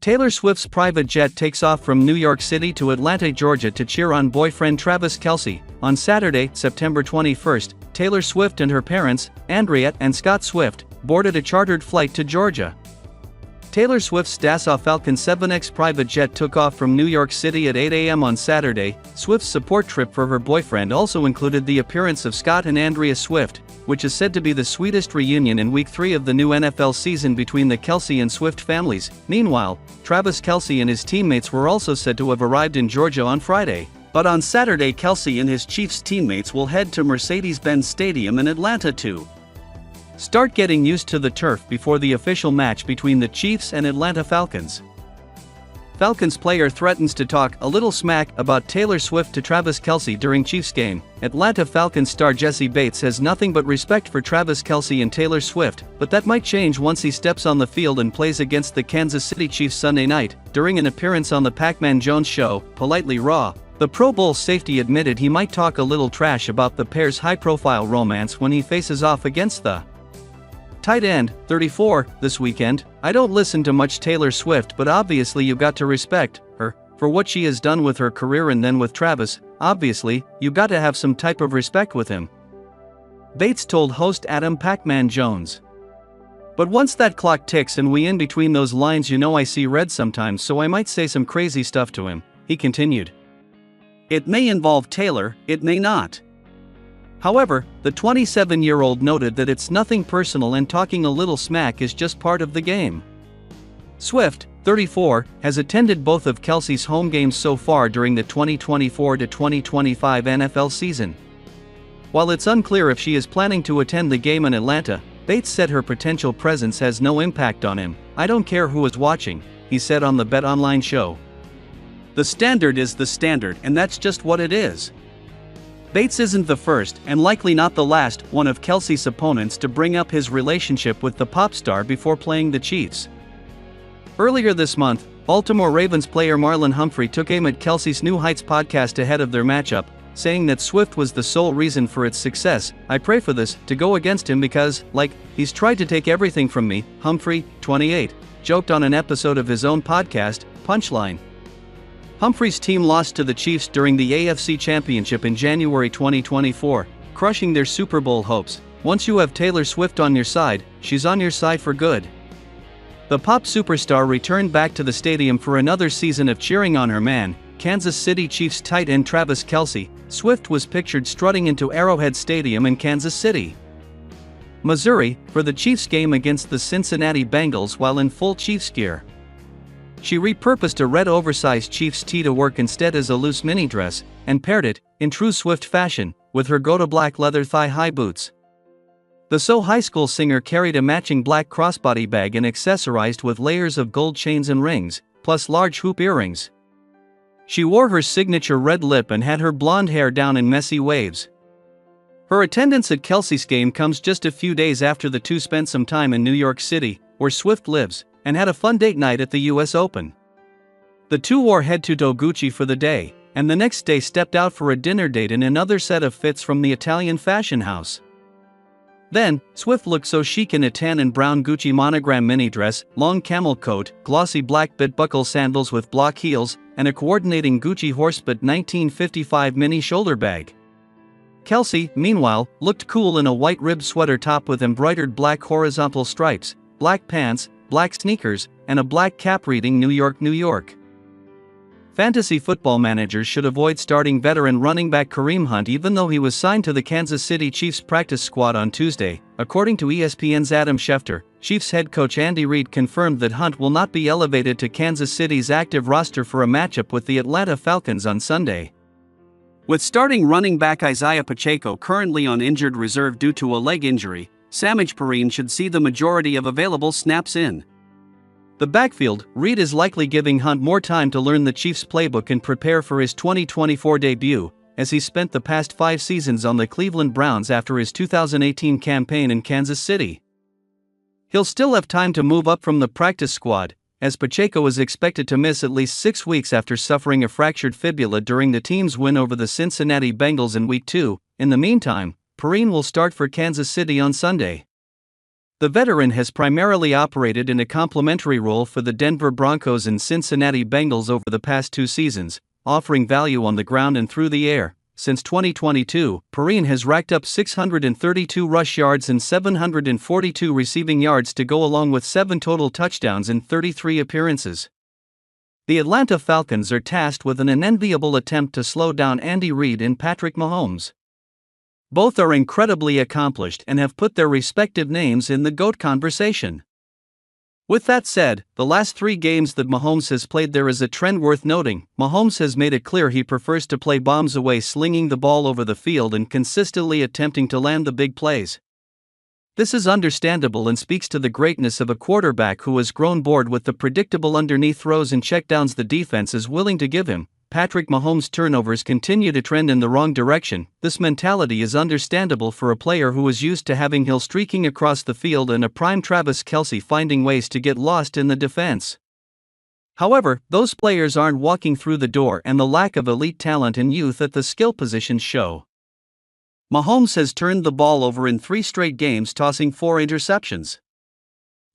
Taylor Swift's private jet takes off from New York City to Atlanta, Georgia to cheer on boyfriend Travis Kelce. On Saturday, September 21st, Taylor Swift and her parents, Andrea and Scott Swift, boarded a chartered flight to Georgia. Taylor Swift's Dassault Falcon 7X private jet took off from New York City at 8 a.m. on Saturday. Swift's support trip for her boyfriend also included the appearance of Scott and Andrea Swift, which is said to be the sweetest reunion in Week 3 of the new NFL season between the Kelce and Swift families. Meanwhile, Travis Kelce and his teammates were also said to have arrived in Georgia on Friday. But on Saturday, Kelce and his Chiefs teammates will head to Mercedes-Benz Stadium in Atlanta to start getting used to the turf before the official match between the Chiefs and Atlanta Falcons. Falcons player threatens to talk a little smack about Taylor Swift to Travis Kelce during Chiefs game. Atlanta Falcons star Jesse Bates has nothing but respect for Travis Kelce and Taylor Swift, but that might change once he steps on the field and plays against the Kansas City Chiefs Sunday night. During an appearance on the Pac-Man Jones show, Politely Raw, the Pro Bowl safety admitted he might talk a little trash about the pair's high-profile romance when he faces off against the tight end, 34, this weekend. I don't listen to much Taylor Swift, but obviously you got to respect her for what she has done with her career, and then with Travis, obviously, you got to have some type of respect with him, Bates told host Adam Pac-Man Jones. But once that clock ticks and we in between those lines, you know I see red sometimes, so I might say some crazy stuff to him, he continued. It may involve Taylor, it may not. However, the 27-year-old noted that it's nothing personal and talking a little smack is just part of the game. Swift, 34, has attended both of Kelce's home games so far during the 2024-2025 NFL season. While it's unclear if she is planning to attend the game in Atlanta, Bates said her potential presence has no impact on him. I don't care who is watching, he said on the Bet Online show. The standard is the standard, and that's just what it is. Bates isn't the first, and likely not the last, one of Kelce's opponents to bring up his relationship with the pop star before playing the Chiefs. Earlier this month, Baltimore Ravens player Marlon Humphrey took aim at Kelce's New Heights podcast ahead of their matchup, saying that Swift was the sole reason for its success. I pray for this to go against him because, he's tried to take everything from me, Humphrey, 28, joked on an episode of his own podcast, Punchline. Humphrey's team lost to the Chiefs during the AFC Championship in January 2024, crushing their Super Bowl hopes. Once you have Taylor Swift on your side, she's on your side for good. The pop superstar returned back to the stadium for another season of cheering on her man, Kansas City Chiefs tight end Travis Kelce. Swift was pictured strutting into Arrowhead Stadium in Kansas City, Missouri, for the Chiefs game against the Cincinnati Bengals while in full Chiefs gear. She repurposed a red oversized Chiefs tee to work instead as a loose mini dress, and paired it, in true Swift fashion, with her go-to black leather thigh-high boots. The So High School singer carried a matching black crossbody bag and accessorized with layers of gold chains and rings, plus large hoop earrings. She wore her signature red lip and had her blonde hair down in messy waves. Her attendance at Kelce's game comes just a few days after the two spent some time in New York City, where Swift lives, and had a fun date night at the US Open. The two wore head-to-toe Gucci for the day, and the next day stepped out for a dinner date in another set of fits from the Italian fashion house. Then, Swift looked so chic in a tan and brown Gucci monogram mini dress, long camel coat, glossy black bit-buckle sandals with block heels, and a coordinating Gucci horsebit 1955 mini shoulder bag. Kelce, meanwhile, looked cool in a white ribbed sweater top with embroidered black horizontal stripes, black pants, black sneakers, and a black cap reading New York, New York. Fantasy football managers should avoid starting veteran running back Kareem Hunt even though he was signed to the Kansas City Chiefs practice squad on Tuesday, according to ESPN's Adam Schefter. Chiefs head coach Andy Reid confirmed that Hunt will not be elevated to Kansas City's active roster for a matchup with the Atlanta Falcons on Sunday. With starting running back Isaiah Pacheco currently on injured reserve due to a leg injury, Samaje Perine should see the majority of available snaps in the backfield. Reid is likely giving Hunt more time to learn the Chiefs' playbook and prepare for his 2024 debut, as he spent the past 5 seasons on the Cleveland Browns after his 2018 campaign in Kansas City. He'll still have time to move up from the practice squad, as Pacheco is expected to miss at least 6 weeks after suffering a fractured fibula during the team's win over the Cincinnati Bengals in Week 2. In the meantime, Perine will start for Kansas City on Sunday. The veteran has primarily operated in a complementary role for the Denver Broncos and Cincinnati Bengals over the past 2 seasons, offering value on the ground and through the air. Since 2022, Perine has racked up 632 rush yards and 742 receiving yards to go along with 7 total touchdowns in 33 appearances. The Atlanta Falcons are tasked with an unenviable attempt to slow down Andy Reid and Patrick Mahomes. Both are incredibly accomplished and have put their respective names in the GOAT conversation. With that said, the last 3 games that Mahomes has played, there is a trend worth noting. Mahomes has made it clear he prefers to play bombs away, slinging the ball over the field and consistently attempting to land the big plays. This is understandable and speaks to the greatness of a quarterback who has grown bored with the predictable underneath throws and checkdowns the defense is willing to give him. Patrick Mahomes' turnovers continue to trend in the wrong direction. This mentality is understandable for a player who is used to having Hill streaking across the field and a prime Travis Kelce finding ways to get lost in the defense. However, those players aren't walking through the door, and the lack of elite talent and youth at the skill positions show. Mahomes has turned the ball over in 3 straight games, tossing 4 interceptions.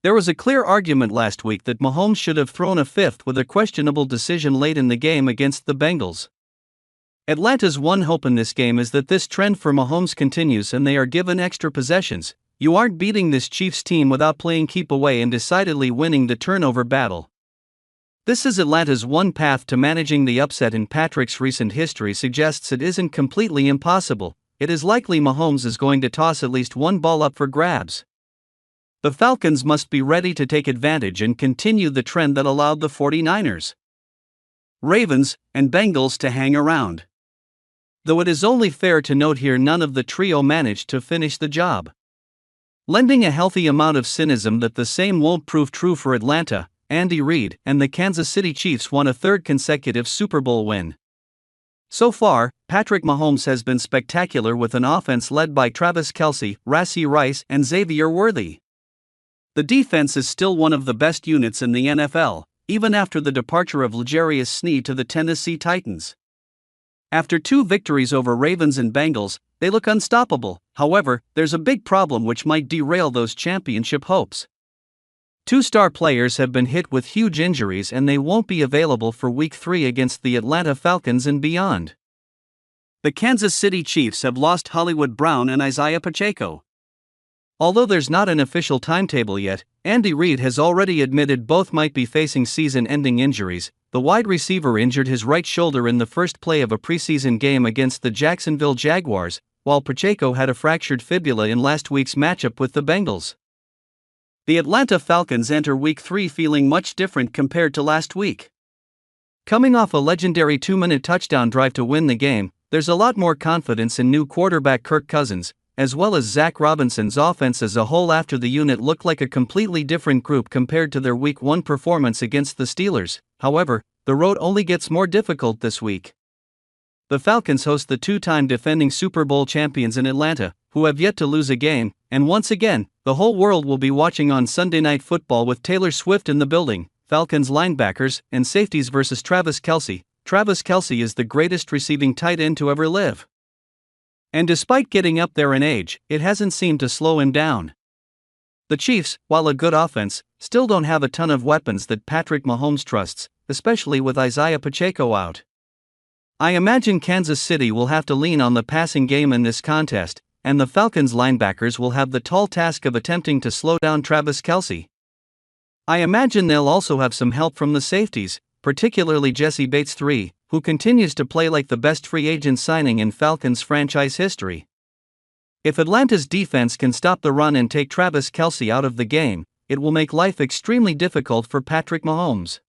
There was a clear argument last week that Mahomes should have thrown a 5th with a questionable decision late in the game against the Bengals. Atlanta's one hope in this game is that this trend for Mahomes continues and they are given extra possessions. You aren't beating this Chiefs team without playing keep away and decidedly winning the turnover battle. This is Atlanta's one path to managing the upset, and Patrick's recent history suggests it isn't completely impossible. It is likely Mahomes is going to toss at least one ball up for grabs. The Falcons must be ready to take advantage and continue the trend that allowed the 49ers, Ravens, and Bengals to hang around. Though it is only fair to note here none of the trio managed to finish the job, lending a healthy amount of cynicism that the same won't prove true for Atlanta. Andy Reid and the Kansas City Chiefs won a 3rd consecutive Super Bowl win. So far, Patrick Mahomes has been spectacular with an offense led by Travis Kelce, Rashee Rice, and Xavier Worthy. The defense is still one of the best units in the NFL, even after the departure of L'Jarius Sneed to the Tennessee Titans. After 2 victories over Ravens and Bengals, they look unstoppable. However, there's a big problem which might derail those championship hopes. 2 star players have been hit with huge injuries and they won't be available for Week 3 against the Atlanta Falcons and beyond. The Kansas City Chiefs have lost Hollywood Brown and Isaiah Pacheco. Although there's not an official timetable yet, Andy Reid has already admitted both might be facing season-ending injuries. The wide receiver injured his right shoulder in the first play of a preseason game against the Jacksonville Jaguars, while Pacheco had a fractured fibula in last week's matchup with the Bengals. The Atlanta Falcons enter Week 3 feeling much different compared to last week. Coming off a legendary 2-minute touchdown drive to win the game, there's a lot more confidence in new quarterback Kirk Cousins, as well as Zach Robinson's offense as a whole after the unit looked like a completely different group compared to their Week 1 performance against the Steelers. However, the road only gets more difficult this week. The Falcons host the 2-time defending Super Bowl champions in Atlanta, who have yet to lose a game, and once again, the whole world will be watching on Sunday Night Football with Taylor Swift in the building. Falcons linebackers and safeties versus Travis Kelce. Travis Kelce is the greatest receiving tight end to ever live. And despite getting up there in age, it hasn't seemed to slow him down. The Chiefs, while a good offense, still don't have a ton of weapons that Patrick Mahomes trusts, especially with Isaiah Pacheco out. I imagine Kansas City will have to lean on the passing game in this contest, and the Falcons linebackers will have the tall task of attempting to slow down Travis Kelce. I imagine they'll also have some help from the safeties, particularly Jesse Bates III, who continues to play like the best free agent signing in Falcons franchise history. If Atlanta's defense can stop the run and take Travis Kelce out of the game, it will make life extremely difficult for Patrick Mahomes.